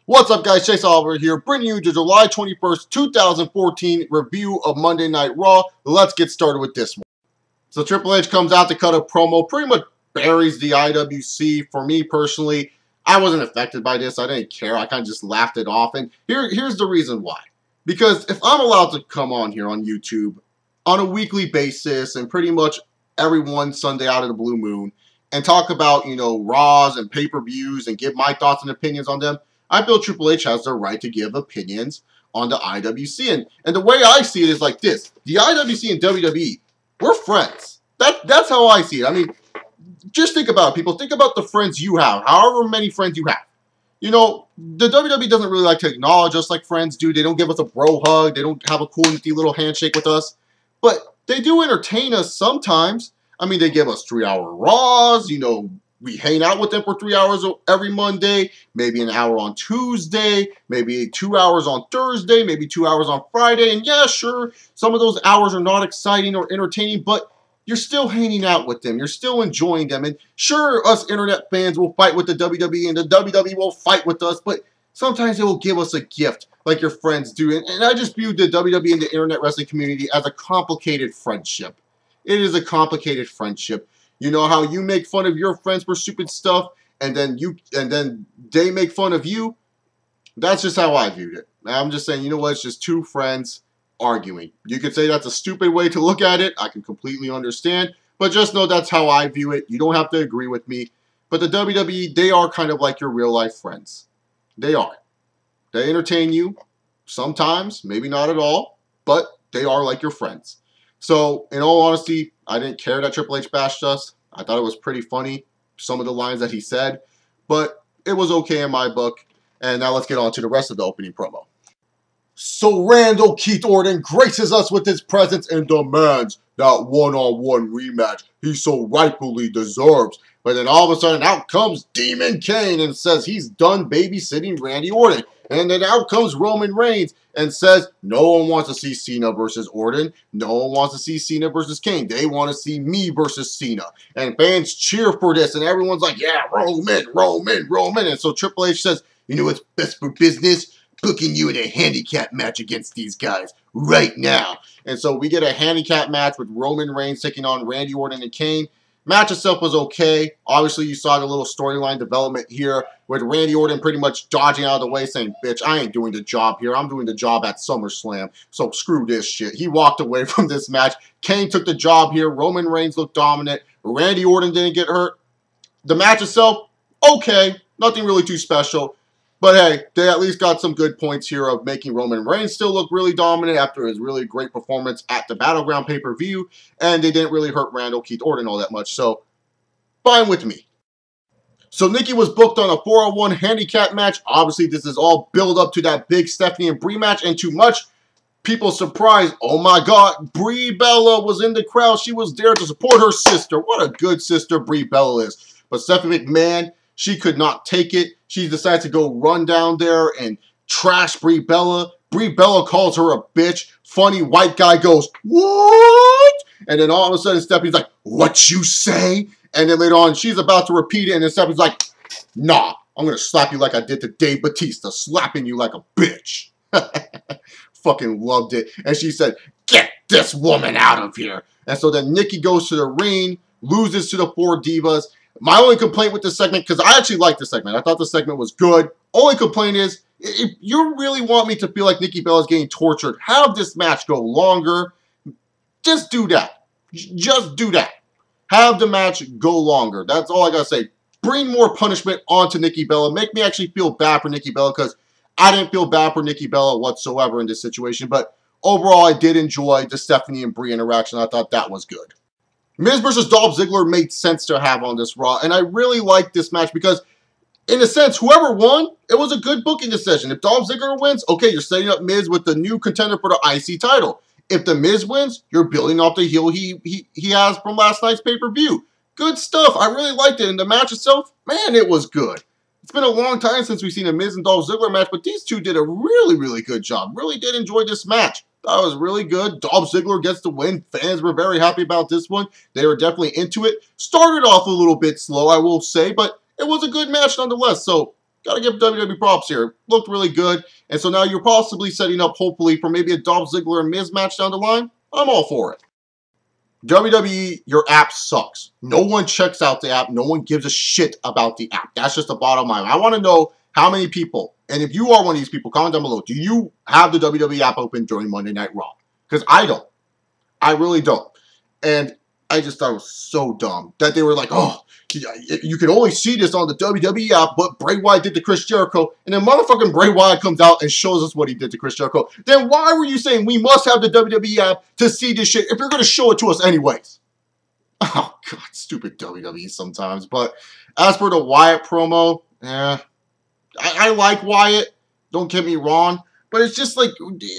What's up, guys? Chase Oliver here, bringing you the July 21st, 2014 review of Monday Night Raw. Let's get started with this one. So Triple H comes out to cut a promo, pretty much buries the IWC. For me personally, I wasn't affected by this. I didn't care. I kind of just laughed it off. And here's the reason why. Because if I'm allowed to come on here on YouTube on a weekly basis and pretty much every one Sunday out of the blue moon and talk about, Raws and pay-per-views and give my thoughts and opinions on them, I feel Triple H has the right to give opinions on the IWC. And the way I see it is like this. The IWC and WWE, we're friends. That's how I see it. I mean, just think about it, people. Think about the friends you have, however many friends you have. The WWE doesn't really like to acknowledge us like friends do. They don't give us a bro hug. They don't have a cool, nifty little handshake with us. But they do entertain us sometimes. I mean, they give us 3-hour Raws, we hang out with them for 3 hours every Monday, maybe an hour on Tuesday, maybe 2 hours on Thursday, maybe 2 hours on Friday. And yeah, sure, some of those hours are not exciting or entertaining, but you're still hanging out with them. You're still enjoying them. And sure, us internet fans will fight with the WWE and the WWE will fight with us, but sometimes they will give us a gift like your friends do. And I just view the WWE and the internet wrestling community as a complicated friendship. It is a complicated friendship. You know how you make fun of your friends for stupid stuff, and then they make fun of you? That's just how I viewed it. I'm just saying, it's just two friends arguing. You could say that's a stupid way to look at it. I can completely understand, but just know that's how I view it. You don't have to agree with me. But the WWE, they are kind of like your real life friends. They are. They entertain you sometimes, maybe not at all, but they are like your friends. So, in all honesty, I didn't care that Triple H bashed us. I thought it was pretty funny, some of the lines that he said, but it was okay in my book. And now let's get on to the rest of the opening promo. So Randall Keith Orton graces us with his presence and demands that one-on-one rematch he so rightfully deserves. But then all of a sudden out comes Demon Kane and says he's done babysitting Randy Orton. And then out comes Roman Reigns and says no one wants to see Cena versus Orton. No one wants to see Cena versus Kane. They want to see me versus Cena. And fans cheer for this. And everyone's like, yeah, Roman, Roman, Roman. And so Triple H says, what's best for business? Booking you in a handicap match against these guys right now. And so we get a handicap match with Roman Reigns taking on Randy Orton and Kane. Match itself was okay. Obviously, you saw the little storyline development here with Randy Orton pretty much dodging out of the way saying, bitch, I ain't doing the job here. I'm doing the job at SummerSlam. So screw this shit. He walked away from this match. Kane took the job here. Roman Reigns looked dominant. Randy Orton didn't get hurt. The match itself, okay. Nothing really too special. But hey, they at least got some good points here of making Roman Reigns still look really dominant after his really great performance at the Battleground pay-per-view. And they didn't really hurt Randall Keith Orton all that much. So, fine with me. So Nikki was booked on a 4-on-1 handicap match. Obviously, this is all build up to that big Stephanie and Brie match. And to much people's surprise, oh my God, Brie Bella was in the crowd. She was there to support her sister. What a good sister Brie Bella is. But Stephanie McMahon, she could not take it. She decides to go run down there and trash Brie Bella. Brie Bella calls her a bitch. Funny white guy goes, what? And then all of a sudden, Stephanie's like, what you say? And then later on, she's about to repeat it. And then Stephanie's like, nah, I'm going to slap you like I did to Dave Bautista, slapping you like a bitch. Fucking loved it. And she said, get this woman out of here. And so then Nikki goes to the ring, loses to the 4 Divas. My only complaint with this segment, because I actually liked this segment. I thought the segment was good. Only complaint is, if you really want me to feel like Nikki Bella is getting tortured, have this match go longer. Just do that. Just do that. Have the match go longer. That's all I got to say. Bring more punishment onto Nikki Bella. Make me actually feel bad for Nikki Bella, because I didn't feel bad for Nikki Bella whatsoever in this situation. But overall, I did enjoy the Stephanie and Brie interaction. I thought that was good. Miz versus Dolph Ziggler made sense to have on this Raw, and I really liked this match because, in a sense, whoever won, it was a good booking decision. If Dolph Ziggler wins, okay, you're setting up Miz with the new contender for the IC title. If the Miz wins, you're building off the heel he has from last night's pay-per-view. Good stuff. I really liked it, and the match itself, man, it was good. It's been a long time since we've seen a Miz and Dolph Ziggler match, but these two did a really, really good job. Really did enjoy this match. Thought it was really good. Dolph Ziggler gets the win. Fans were very happy about this one. They were definitely into it. Started off a little bit slow, I will say, but it was a good match nonetheless. So Gotta give WWE props here. Looked really good. And so now you're possibly setting up, hopefully, for maybe a Dolph Ziggler and Miz match down the line. I'm all for it. WWE, your app sucks. No one checks out the app. No one gives a shit about the app. That's just the bottom line. I want to know how many people, and if you are one of these people, comment down below. Do you have the WWE app open during Monday Night Raw? Because I don't. I really don't. And I just thought it was so dumb that they were like, oh, you can only see this on the WWE app, but Bray Wyatt did to Chris Jericho, and then motherfucking Bray Wyatt comes out and shows us what he did to Chris Jericho. Then why were you saying we must have the WWE app to see this shit if you're going to show it to us anyways? Oh, God, stupid WWE sometimes. But as for the Wyatt promo, I like Wyatt, don't get me wrong, but it's just like,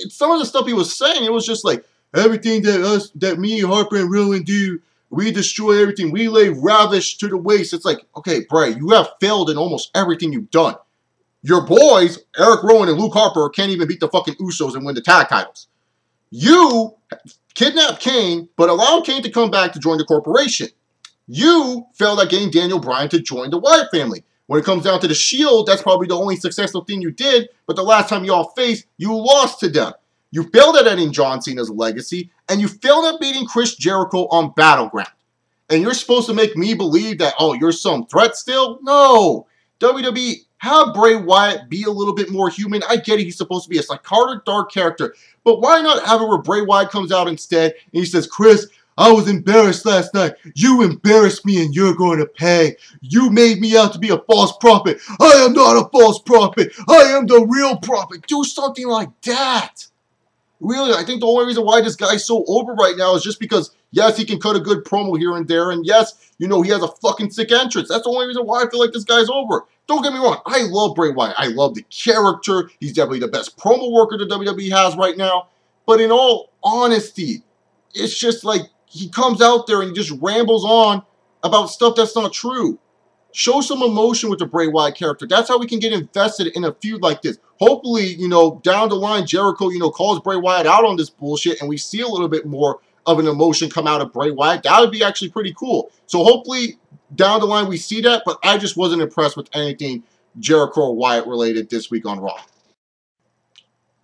some of the stuff he was saying, it was just like, everything that me, Harper, and Rowan do, we destroy everything. We lay ravish to the waste. It's like, okay, Bray, you have failed in almost everything you've done. Your boys, Eric Rowan and Luke Harper, can't even beat the fucking Usos and win the tag titles. You kidnapped Kane, but allowed Kane to come back to join the corporation. You failed at getting Daniel Bryan to join the Wyatt family. When it comes down to the Shield, that's probably the only successful thing you did, but the last time y'all faced, you lost to them. You failed at ending John Cena's legacy, and you failed at beating Chris Jericho on Battleground. And you're supposed to make me believe that, oh, you're some threat still? No. WWE, have Bray Wyatt be a little bit more human. I get it, he's supposed to be a psychotic, dark character. But why not have it where Bray Wyatt comes out instead, and he says, Chris, I was embarrassed last night. You embarrassed me, and you're going to pay. You made me out to be a false prophet. I am not a false prophet. I am the real prophet. Do something like that. Really, I think the only reason why this guy's so over right now is just because, yes, he can cut a good promo here and there, and yes, you know, he has a fucking sick entrance. That's the only reason why I feel like this guy's over. Don't get me wrong, I love Bray Wyatt. I love the character. He's definitely the best promo worker the WWE has right now. But in all honesty, it's just like he comes out there and he just rambles on about stuff that's not true. Show some emotion with the Bray Wyatt character. That's how we can get invested in a feud like this. Hopefully, you know, down the line, Jericho, you know, calls Bray Wyatt out on this bullshit and we see a little bit more of an emotion come out of Bray Wyatt. That would be actually pretty cool. So hopefully, down the line, we see that, but I just wasn't impressed with anything Jericho or Wyatt related this week on Raw.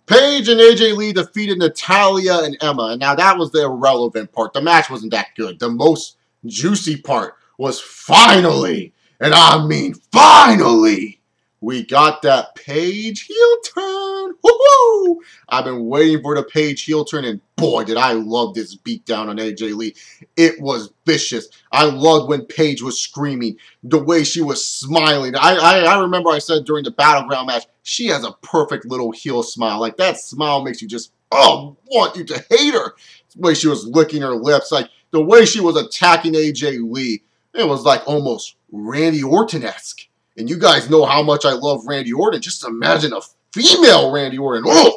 Paige and AJ Lee defeated Natalya and Emma, and now that was the irrelevant part. The match wasn't that good. The most juicy part was finally, and I mean finally, we got that Paige heel turn. Woohoo! I've been waiting for the Paige heel turn, and boy, did I love this beatdown on AJ Lee. It was vicious. I loved when Paige was screaming, the way she was smiling. I remember I said during the Battleground match, she has a perfect little heel smile. Like, that smile makes you just, oh, want you to hate her. The way she was licking her lips, like the way she was attacking AJ Lee, it was like almost Randy Orton-esque. And you guys know how much I love Randy Orton. Just imagine a female Randy Orton. Oh,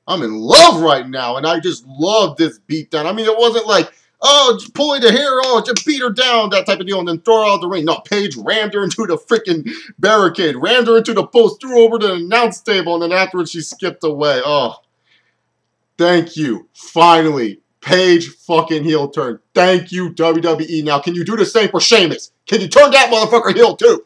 I'm in love right now. And I just love this beatdown. I mean, it wasn't like, oh, just pulling the hair, oh, just beat her down, that type of deal, and then throw her out the ring. No, Paige rammed her into the freaking barricade, rammed her into the post, threw her over to the announce table, and then afterwards she skipped away. Oh, thank you. Finally, Paige fucking heel turn. Thank you, WWE. Now, can you do the same for Sheamus? Can you turn that motherfucker heel too?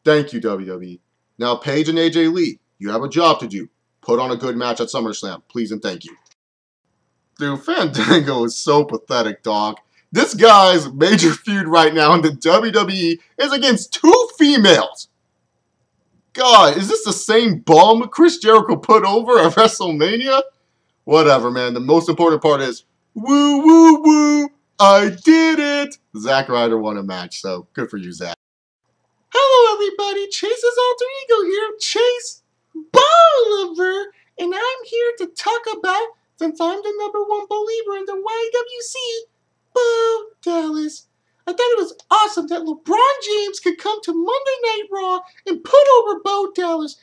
Thank you, WWE. Now, Paige and AJ Lee, you have a job to do. Put on a good match at SummerSlam. Please and thank you. Dude, Fandango is so pathetic, dog. This guy's major feud right now in the WWE is against two females. God, is this the same bum Chris Jericho put over at WrestleMania? Whatever, man. The most important part is, woo, woo, woo, I did it. Zack Ryder won a match, so good for you, Zack. Hello, everybody. Chase's alter ego here, Chase Bolivar, and I'm here to talk about, since I'm the #1 believer in the YWC, Bo Dallas. I thought it was awesome that LeBron James could come to Monday Night Raw and put over Bo Dallas,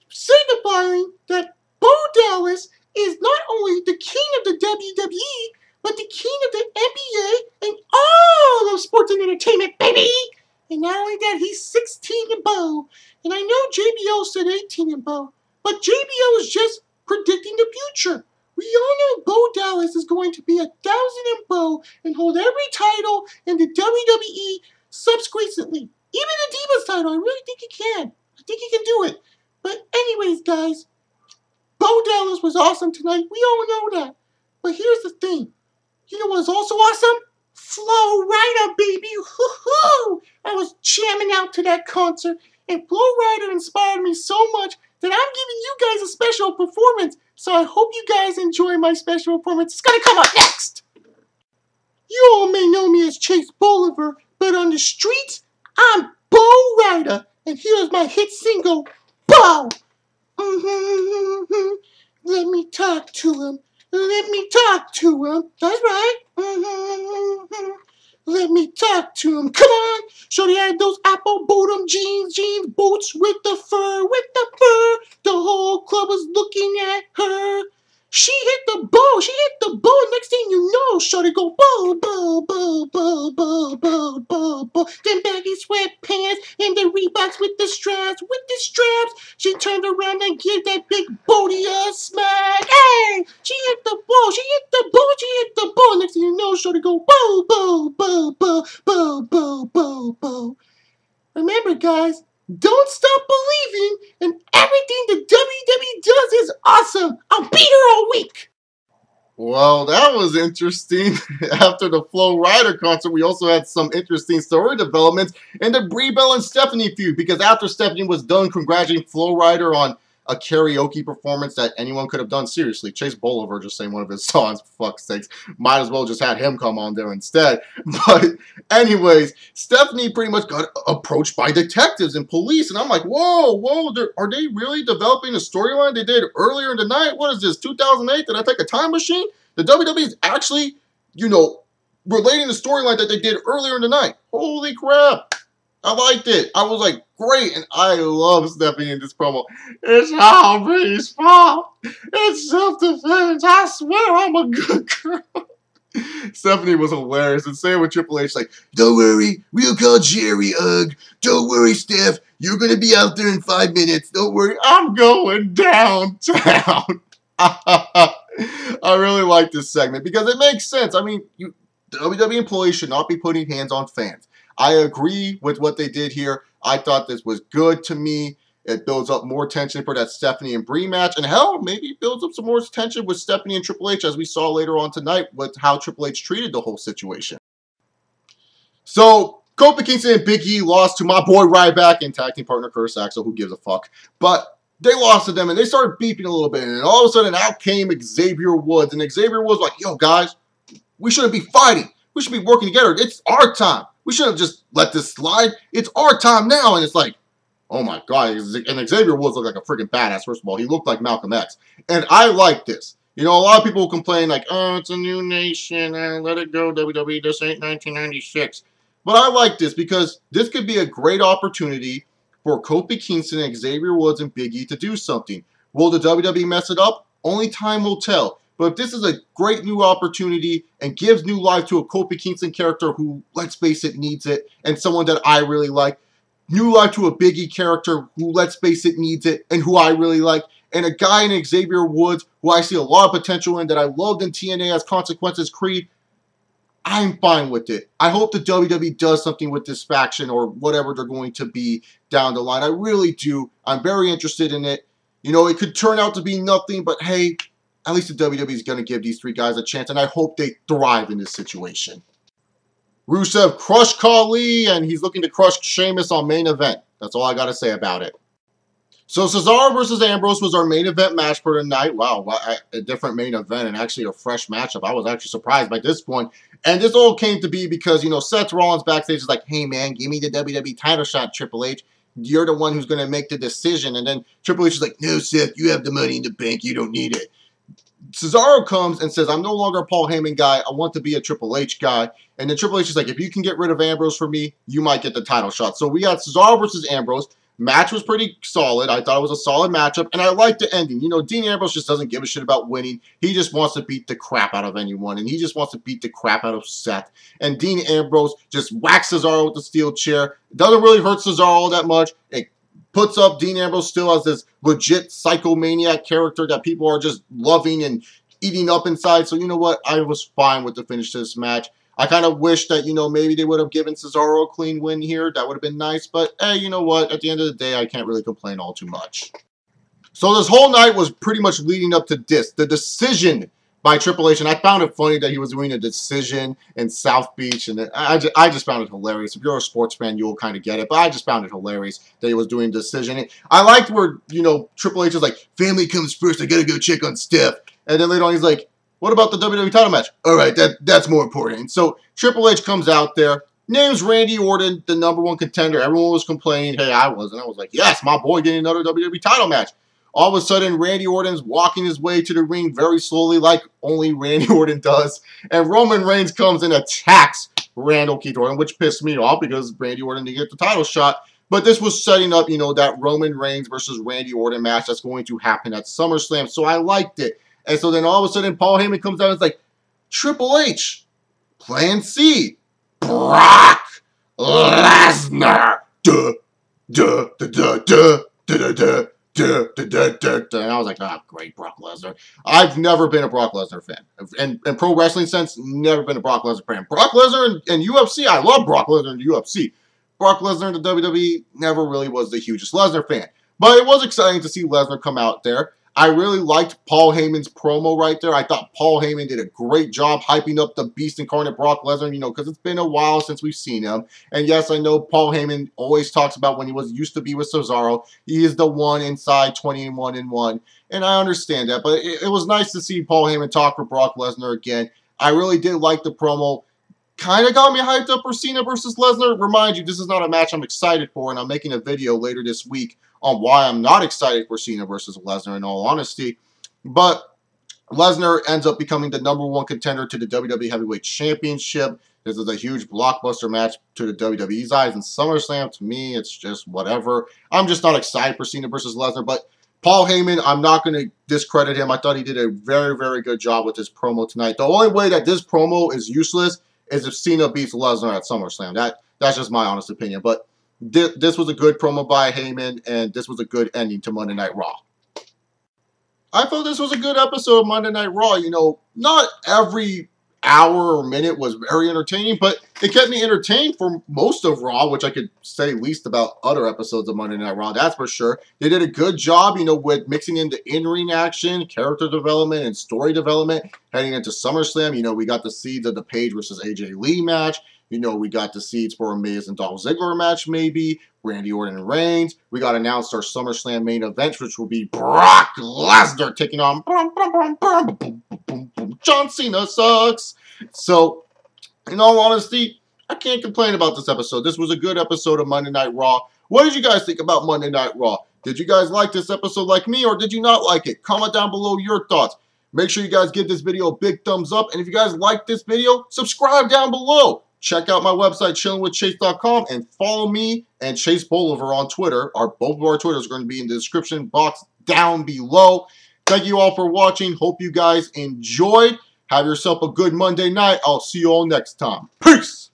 signifying that Bo Dallas is not only the king of the WWE, but the king of the NBA and all of sports and entertainment, baby! And not only that, he's 16 and Bo. And I know JBL said 18 and Bo, but JBL is just predicting the future. We all know Bo Dallas is going to be 1,000 and Bo and hold every title in the WWE subsequently. Even the Divas title, I really think he can. I think he can do it. But anyways, guys, Bo Dallas was awesome tonight. We all know that. But here's the thing. You know what's also awesome? Flo Rida, baby. Woohoo! I was jamming out to that concert, and Flo Rida inspired me so much that I'm giving you guys a special performance. So I hope you guys enjoy my special performance. It's gonna come up next. You all may know me as Chase Bolivar, but on the streets, I'm Bo Rida, and here's my hit single, Bo. Let me talk to him. Let me talk to him. That's right. Let me talk to him. Come on. Shorty had those apple bottom jeans boots with the fur. The whole club was looking at her. She hit the bow. Next thing you know, shorty go bow. Then baggy sweatpants and the Reeboks with the straps. She turned around and gave that big booty a smack. Hey, she hit the ball. Next thing you know, shorty go bow. Remember, guys, don't stop believing, and everything the WWE does is awesome. I'll beat her all week. Well, that was interesting. After the Flo Rida concert, we also had some interesting story developments in the Brie Bella and Stephanie feud, because after Stephanie was done congratulating Flo Rida on a karaoke performance that anyone could have done, seriously, Chase Bolivar just sang one of his songs, for fuck's sakes. Might as well just had him come on there instead. But anyways, Stephanie pretty much got approached by detectives and police, and I'm like, whoa, are they really developing a storyline they did earlier in the night? What is this, 2008? Did I take a time machine? The WWE is actually, relating the storyline that they did earlier in the night. Holy crap. I liked it. I was like, great. And I love Stephanie in this promo. It's Aubrey's fault. It's self-defense. I swear I'm a good girl. Stephanie was hilarious. And saying with Triple H, like, don't worry, we'll call Jerry, ugh. Don't worry, Steph. You're going to be out there in 5 minutes. Don't worry. I'm going downtown. I really like this segment because it makes sense. I mean, WWE employees should not be putting hands on fans. I agree with what they did here. I thought this was good to me. It builds up more tension for that Stephanie and Brie match. And hell, maybe it builds up some more tension with Stephanie and Triple H, as we saw later on tonight with how Triple H treated the whole situation. So, Kofi Kingston and Big E lost to my boy Ryback and tag team partner Curtis Axel. Who gives a fuck? But they lost to them and they started beeping a little bit. And all of a sudden out came Xavier Woods. And Xavier Woods was like, yo guys, we shouldn't be fighting. We should be working together. It's our time. We shouldn't just let this slide. It's our time now. And it's like, oh my God. And Xavier Woods looked like a freaking badass, first of all. He looked like Malcolm X. And I like this. A lot of people complain like, oh, it's a new nation. Let it go, WWE. This ain't 1996. But I like this because this could be a great opportunity for Kofi Kingston and Xavier Woods and Big E to do something. Will the WWE mess it up? Only time will tell. But if this is a great new opportunity and gives new life to a Kofi Kingston character who, let's face it, needs it, and someone that I really like, new life to a Big E character who, let's face it, needs it, and who I really like, and a guy in Xavier Woods who I see a lot of potential in that I loved in TNA as Consequences Creed, I'm fine with it. I hope the WWE does something with this faction or whatever they're going to be down the line. I really do. I'm very interested in it. It could turn out to be nothing, but hey, at least the WWE is going to give these three guys a chance, and I hope they thrive in this situation. Rusev crushed Khali, and he's looking to crush Sheamus on main event. That's all I got to say about it. So Cesaro versus Ambrose was our main event match for tonight. Wow, a different main event and actually a fresh matchup. I was actually surprised by this one. And this all came to be because, Seth Rollins backstage is like, hey man, give me the WWE title shot, Triple H. You're the one who's going to make the decision. And then Triple H is like, no, Seth, you have the money in the bank. You don't need it. Cesaro comes and says, I'm no longer a Paul Heyman guy. I want to be a Triple H guy. And then Triple H is like, if you can get rid of Ambrose for me, you might get the title shot. So we got Cesaro versus Ambrose. Match was pretty solid. I thought it was a solid matchup. And I liked the ending. Dean Ambrose just doesn't give a shit about winning. He just wants to beat the crap out of anyone. And he just wants to beat the crap out of Seth. And Dean Ambrose just whacks Cesaro with the steel chair. It doesn't really hurt Cesaro all that much. It puts up Dean Ambrose still as this legit psychomaniac character that people are just loving and eating up inside. So you know what? I was fine with the finish to this match. I kind of wish that, you know, maybe they would have given Cesaro a clean win here. That would have been nice. But, hey, you know what? At the end of the day, I can't really complain all too much. So this whole night was pretty much leading up to this. The decision by Triple H. And I found it funny that he was doing a decision in South Beach. And I just found it hilarious. If you're a sports fan, you'll kind of get it. But I just found it hilarious that he was doing a decision. And I liked where, you know, Triple H is like, family comes first. I got to go check on Steph. And then later on, he's like, what about the WWE title match? All right, that's more important. So Triple H comes out there, names Randy Orton the #1 contender. Everyone was complaining. Hey, I wasn't. I was like, yes, my boy getting another WWE title match. All of a sudden, Randy Orton's walking his way to the ring very slowly, like only Randy Orton does. And Roman Reigns comes and attacks Randall Keith Orton, which pissed me off because Randy Orton didn't get the title shot. But this was setting up, you know, that Roman Reigns versus Randy Orton match that's going to happen at SummerSlam. So I liked it. And so then all of a sudden, Paul Heyman comes out and it's like, Triple H, Plan C, Brock Lesnar. Duh, duh, duh, duh, duh, duh, duh, duh, duh, duh, duh. And I was like, ah, oh, great, Brock Lesnar. I've never been a Brock Lesnar fan. And in pro wrestling sense, never been a Brock Lesnar fan. Brock Lesnar and UFC, I love Brock Lesnar in the UFC. Brock Lesnar in the WWE never really was the hugest Lesnar fan. But it was exciting to see Lesnar come out there. I really liked Paul Heyman's promo right there. I thought Paul Heyman did a great job hyping up the Beast Incarnate Brock Lesnar, you know, because it's been a while since we've seen him. And yes, I know Paul Heyman always talks about when he used to be with Cesaro. He is the one inside 21-1. And I understand that. But it was nice to see Paul Heyman talk for Brock Lesnar again. I really did like the promo. Kind of got me hyped up for Cena versus Lesnar. Remind you, this is not a match I'm excited for, and I'm making a video later this week on why I'm not excited for Cena versus Lesnar, in all honesty. But Lesnar ends up becoming the #1 contender to the WWE Heavyweight Championship. This is a huge blockbuster match to the WWE's eyes, and SummerSlam, to me, it's just whatever. I'm just not excited for Cena versus Lesnar, but Paul Heyman, I'm not going to discredit him. I thought he did a very, very good job with this promo tonight. The only way that this promo is useless is if Cena beats Lesnar at SummerSlam. That's just my honest opinion. But this was a good promo by Heyman, and this was a good ending to Monday Night Raw. I thought this was a good episode of Monday Night Raw. You know, not every hour or minute was very entertaining, but it kept me entertained for most of Raw, which I could say least about other episodes of Monday Night Raw, that's for sure. They did a good job, you know, with mixing into in-ring action, character development, and story development. Heading into SummerSlam, you know, we got the seeds of the Paige versus AJ Lee match. You know, we got the seeds for a Miz and Dolph Ziggler match, maybe. Randy Orton and Reigns. We got announced our SummerSlam main event, which will be Brock Lesnar taking on John Cena sucks. So, in all honesty, I can't complain about this episode. This was a good episode of Monday Night Raw. What did you guys think about Monday Night Raw? Did you guys like this episode like me, or did you not like it? Comment down below your thoughts. Make sure you guys give this video a big thumbs up. And if you guys like this video, subscribe down below. Check out my website, chillinwithchase.com, and follow me and Chase Bolivar on Twitter. Both of our Twitters are going to be in the description box down below. Thank you all for watching. Hope you guys enjoyed. Have yourself a good Monday night. I'll see you all next time. Peace!